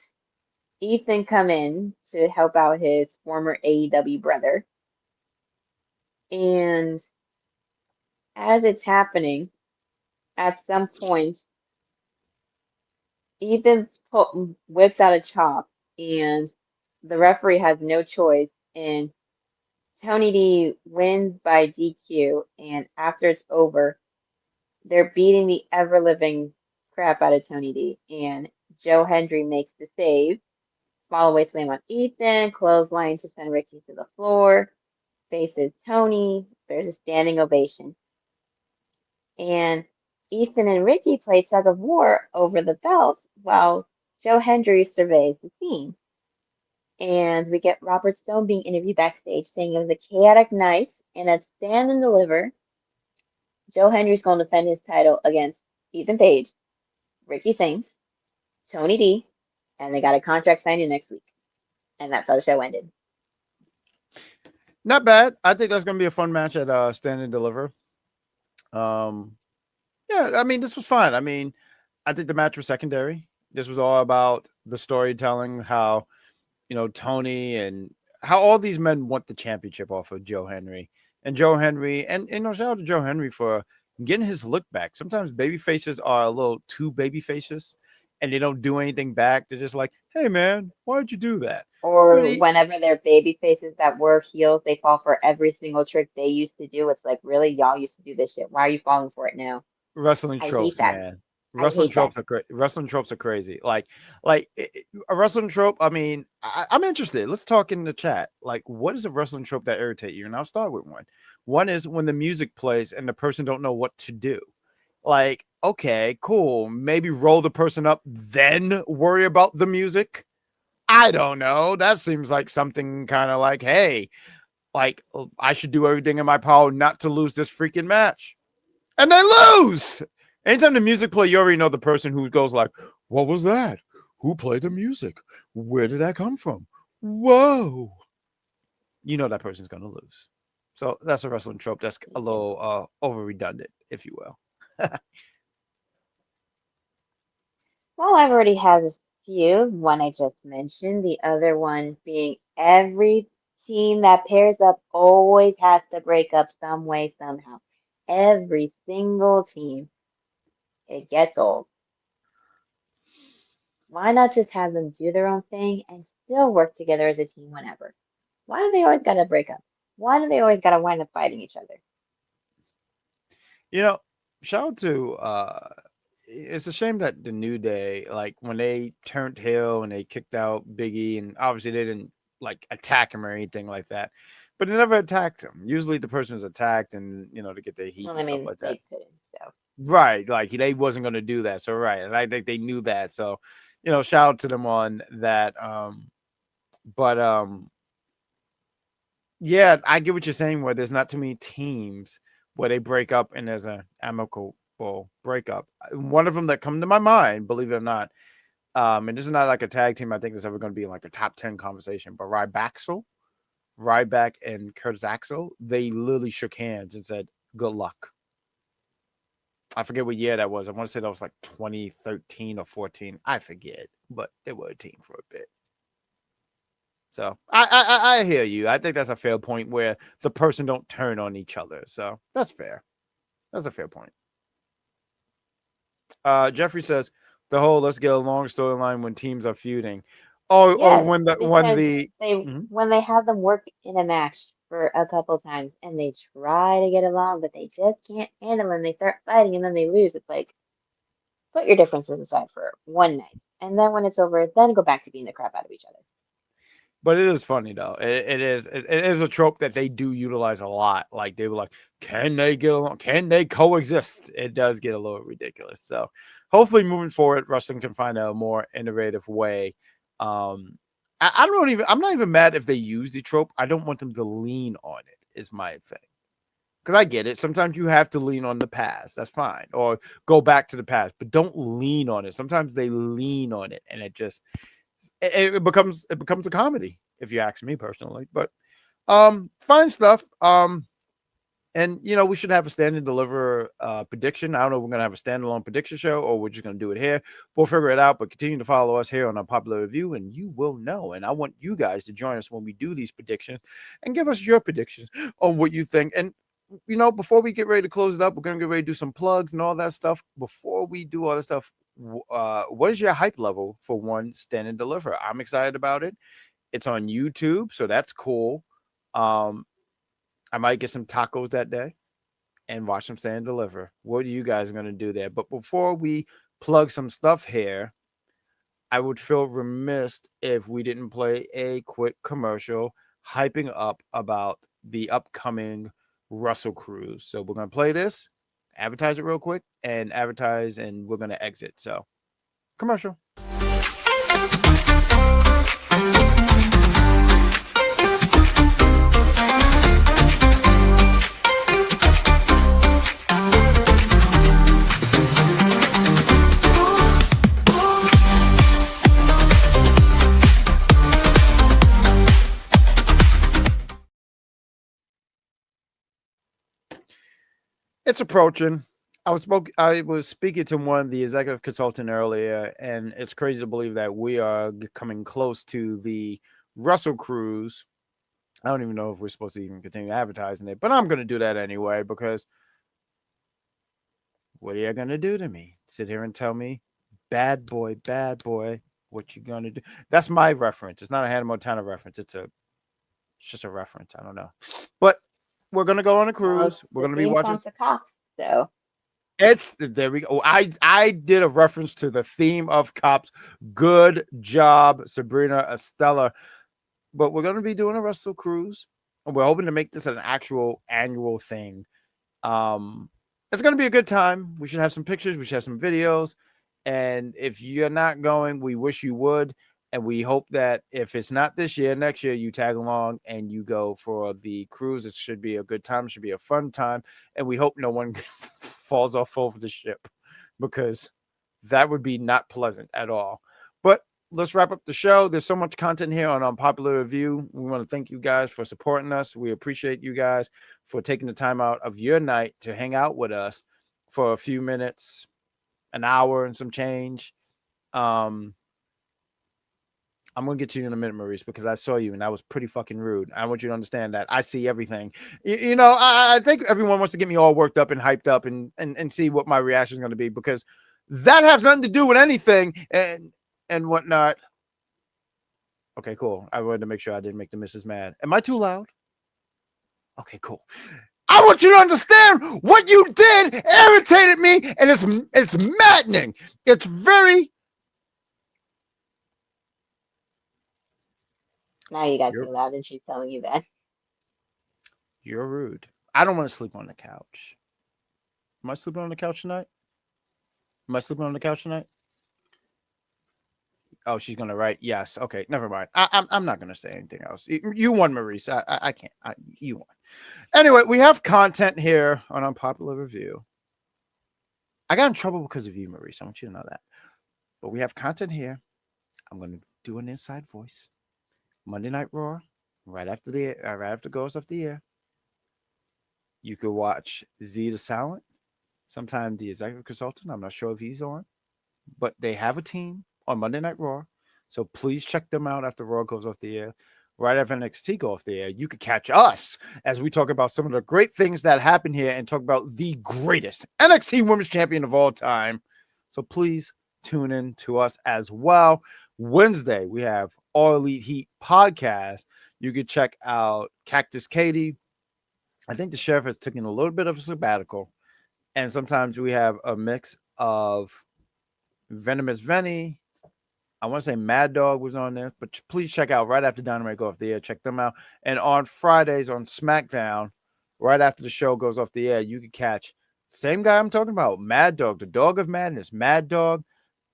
Ethan come in to help out his former AEW brother. And as it's happening, at some point, Ethan whips out a chop, and the referee has no choice. And Tony D wins by DQ. And after it's over, they're beating the ever living crap out of Tony D. And Joe Hendry makes the save. Small weight slam on Ethan, clothesline to send Ricky to the floor, faces Tony. There's a standing ovation. And Ethan and Ricky play tug of war over the belt while Joe Hendry surveys the scene. And we get Robert Stone being interviewed backstage saying it was a chaotic night and at Stand and Deliver, Joe Hendry's going to defend his title against Ethan Page, Ricky Saints, Tony D, and they got a contract signing next week. And that's how the show ended. Not bad. I think that's gonna be a fun match at Stand and Deliver. Um, yeah, I mean, this was fun. I mean, I think the match was secondary. This was all about the storytelling, how Tony and how all these men want the championship off of Joe Henry. And Joe Henry, and shout out to Joe Henry for getting his look back. Sometimes baby faces are a little too baby faces and they don't do anything back. They're just like, hey man, why'd you do that? But Or whenever they're baby faces that were heels, they fall for every single trick they used to do. It's like, really, y'all used to do this shit. Why are you falling for it now? wrestling I hate tropes, that. man. I Wrestling hate that. tropes are wrestling tropes are crazy. A wrestling trope. I mean, I'm interested. Let's talk in the chat. Like, what is a wrestling trope that irritate you? And I'll start with one. One is when the music plays and the person don't know what to do. Like, okay, cool. Maybe roll the person up, then worry about the music. I don't know. That seems like something kind of like, hey, like I should do everything in my power not to lose this freaking match. And they lose. Anytime the music play, you already know the person who goes like, what was that? Who played the music? Where did that come from? Whoa. You know that person's going to lose. So that's a wrestling trope that's a little over redundant, if you will. Well, I've already had a few. One I just mentioned. The other one being every team that pairs up always has to break up some way, somehow. Every single team. It gets old. Why not just have them do their own thing and still work together as a team whenever? Why do they always gotta break up? Why do they always gotta wind up fighting each other? You know, shout out to it's a shame that the New Day, like when they turned heel and they kicked out Biggie, and obviously they didn't like attack him or anything like that, but they never attacked him. Usually the person was attacked and to get their heat Well, I and stuff mean, like that. they couldn't, so. Right, like they wasn't going to do that. So right, and I think they knew that. So, shout out to them on that. But yeah, I get what you're saying. Where there's not too many teams where they break up and there's an amicable breakup. One of them that come to my mind, believe it or not, and this is not like a tag team. I think that's ever going to be in like a top 10 conversation. But Ryback and Curtis Axel, they literally shook hands and said, "Good luck." I forget what year that was. I want to say that was like 2013 or 14. I forget, but they were a team for a bit. So I hear you. I think that's a fair point where the person don't turn on each other. So that's fair. That's a fair point. Jeffrey says the whole let's get a long storyline when teams are feuding. Oh, Yes, when because the they Mhm. when they have them work in a match for a couple times and they try to get along, but they just can't handle it and they start fighting and then they lose. It's like put your differences aside for one night. And then when it's over, then go back to beating the crap out of each other. But it is funny though. It is a trope that they do utilize a lot. Like they were like, can they get along? Can they coexist? It does get a little ridiculous. So hopefully moving forward, wrestling can find a more innovative way. Um, I don't even. I'm not even mad if they use the trope. I don't want them to lean on it. Is my thing. Because I get it. Sometimes you have to lean on the past. That's fine. Or go back to the past, but don't lean on it. Sometimes they lean on it, and it becomes a comedy, if you ask me personally. But fine stuff. And we should have a stand and deliver prediction. I don't know if we're gonna have a standalone prediction show or we're just gonna do it here. We'll figure it out, but continue to follow us here on our popular review and you will know. And I want you guys to join us when we do these predictions and give us your predictions on what you think. And before we get ready to close it up, we're gonna get ready to do some plugs and all that stuff. Before we do all that stuff, what is your hype level for one stand and deliver? I'm excited about it. It's on YouTube, so that's cool. Um, I might get some tacos that day and watch them stand and deliver. What are you guys going to do there? But before we plug some stuff here, I would feel remiss if we didn't play a quick commercial hyping up about the upcoming Russell Cruise. So we're going to play this, advertise it real quick, and advertise, and we're going to exit. So, commercial. It's approaching. I was speaking to one of the executive consultant earlier, and it's crazy to believe that we are coming close to the Russell Cruise. I don't even know if we're supposed to even continue advertising it, but I'm going to do that anyway because what are you going to do to me? Sit here and tell me, bad boy, what you going to do? That's my reference. It's not a Hannah Montana reference. It's just a reference. I don't know, but we're going to go on a Well, it's cruise. We're the going to be theme watching. song to Cops, so It's there we go. I did a reference to the theme of Cops. Good job, Sabrina Estella. But we're gonna be doing a Russell Cruise. And we're hoping to make this an actual annual thing. Um, it's gonna be a good time. We should have some pictures, we should have some videos. And if you're not going, we wish you would. And we hope that if it's not this year, next year you tag along and you go for the cruise. It should be a good time, it should be a fun time. And we hope no one falls off over the ship because that would be not pleasant at all. But let's wrap up the show. There's so much content here on Unpopular Review. We want to thank you guys for supporting us. We appreciate you guys for taking the time out of your night to hang out with us for a few minutes, an hour and some change. Um, I'm gonna get to you in a minute, Maurice, because I saw you and that was pretty fucking rude. I want you to understand that I see everything. I think everyone wants to get me all worked up and hyped up and see what my reaction is going to be because that has nothing to do with anything and whatnot. Okay, cool. I wanted to make sure I didn't make the missus mad. Am I too loud? Okay, cool. I want you to understand what you did irritated me, and it's maddening. It's very. now you got too You're loud and she's telling you that. you're rude. I don't want to sleep on the couch. Am I sleeping on the couch tonight? Am I sleeping on the couch tonight? Oh, she's gonna write yes. Okay, never mind. I'm not gonna say anything else. You won, Maurice. I can't. You won. Anyway, we have content here on Unpopular Review. I got in trouble because of you, Maurice. I want you to know that. But we have content here. I'm gonna do an inside voice. Monday Night Raw, right after it goes off the air. You could watch Z the Silent, sometime the executive consultant. I'm not sure if he's on, but they have a team on Monday Night Raw. So please check them out after Raw goes off the air. Right after NXT go off the air, you could catch us as we talk about some of the great things that happen here and talk about the greatest NXT Women's Champion of all time. So please tune in to us as well. Wednesday, we have All Elite Heat podcast. You could check out Cactus Katie. I think the sheriff has taken a little bit of a sabbatical. And sometimes we have a mix of Venomous Venny. I want to say Mad Dog was on there, but please check out right after Dynamite go off the air. Check them out. And on Fridays on SmackDown, right after the show goes off the air, you can catch the same guy I'm talking about, Mad Dog, the Dog of Madness, Mad Dog,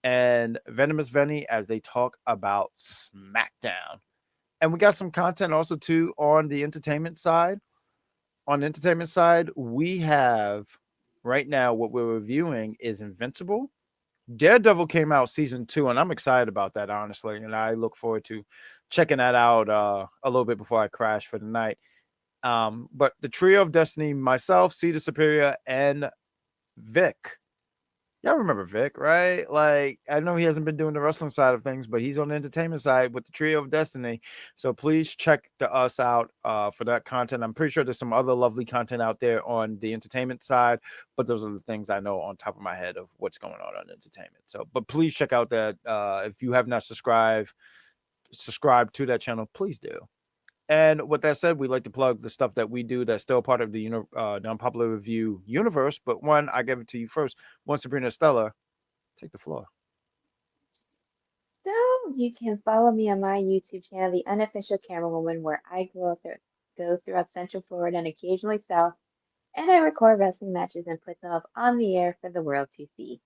and Venomous Venny as they talk about SmackDown. And we got some content also too on the entertainment side. On the entertainment side, we have right now what we're reviewing is Invincible. Daredevil came out season 2, and I'm excited about that, honestly. And I look forward to checking that out a little bit before I crash for the night. But the Trio of Destiny, myself, Cedar Superior, and Vic. Y'all remember Vic, right? Like, I know he hasn't been doing the wrestling side of things, but he's on the entertainment side with the Trio of Destiny. So please check us out for that content. I'm pretty sure there's some other lovely content out there on the entertainment side, but those are the things I know on top of my head of what's going on entertainment. So, but please check out that. If you have not subscribed to that channel, please do. And with that said, we like to plug the stuff that we do that's still part of the Unpopular Review universe. But one, I give it to you first. One, Sabrina Stella, take the floor. So you can follow me on my YouTube channel, The Unofficial Camera Woman, where I go throughout Central Florida and occasionally South, and I record wrestling matches and put them up on the air for the world to see.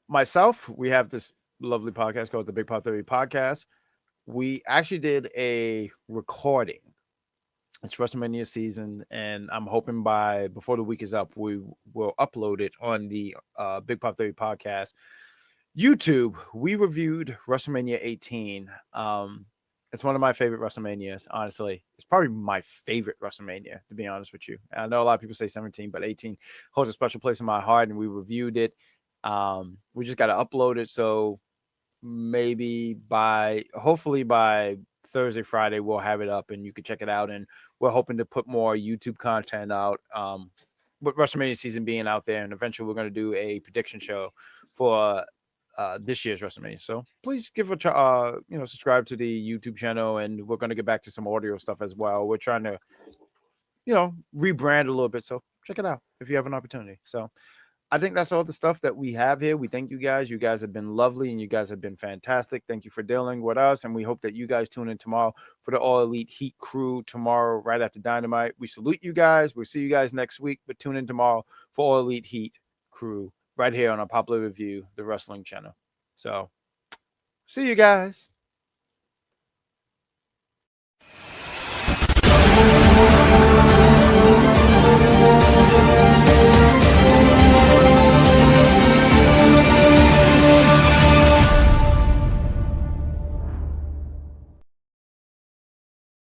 Myself, we have this lovely podcast called the Big Pop Theory Podcast. We actually did a recording. It's WrestleMania season, and I'm hoping before the week is up, we will upload it on the Big Pop Theory Podcast YouTube. We reviewed WrestleMania 18. It's one of my favorite WrestleManias, honestly. It's probably my favorite WrestleMania, to be honest with you. And I know a lot of people say 17, but 18 holds a special place in my heart, and we reviewed it. We just got to upload it, so maybe hopefully by Thursday, Friday, we'll have it up and you can check it out. And we're hoping to put more YouTube content out with WrestleMania season being out there. And eventually we're going to do a prediction show for this year's WrestleMania. So please give subscribe to the YouTube channel, and we're going to get back to some audio stuff as well. We're trying to, rebrand a little bit. So check it out if you have an opportunity. So I think that's all the stuff that we have here. We thank you guys. You guys have been lovely and you guys have been fantastic. Thank you for dealing with us. And we hope that you guys tune in tomorrow for the All Elite Heat crew tomorrow, right after Dynamite. We salute you guys. We'll see you guys next week, but tune in tomorrow for All Elite Heat crew right here on Unpopular Review, the wrestling channel. So see you guys.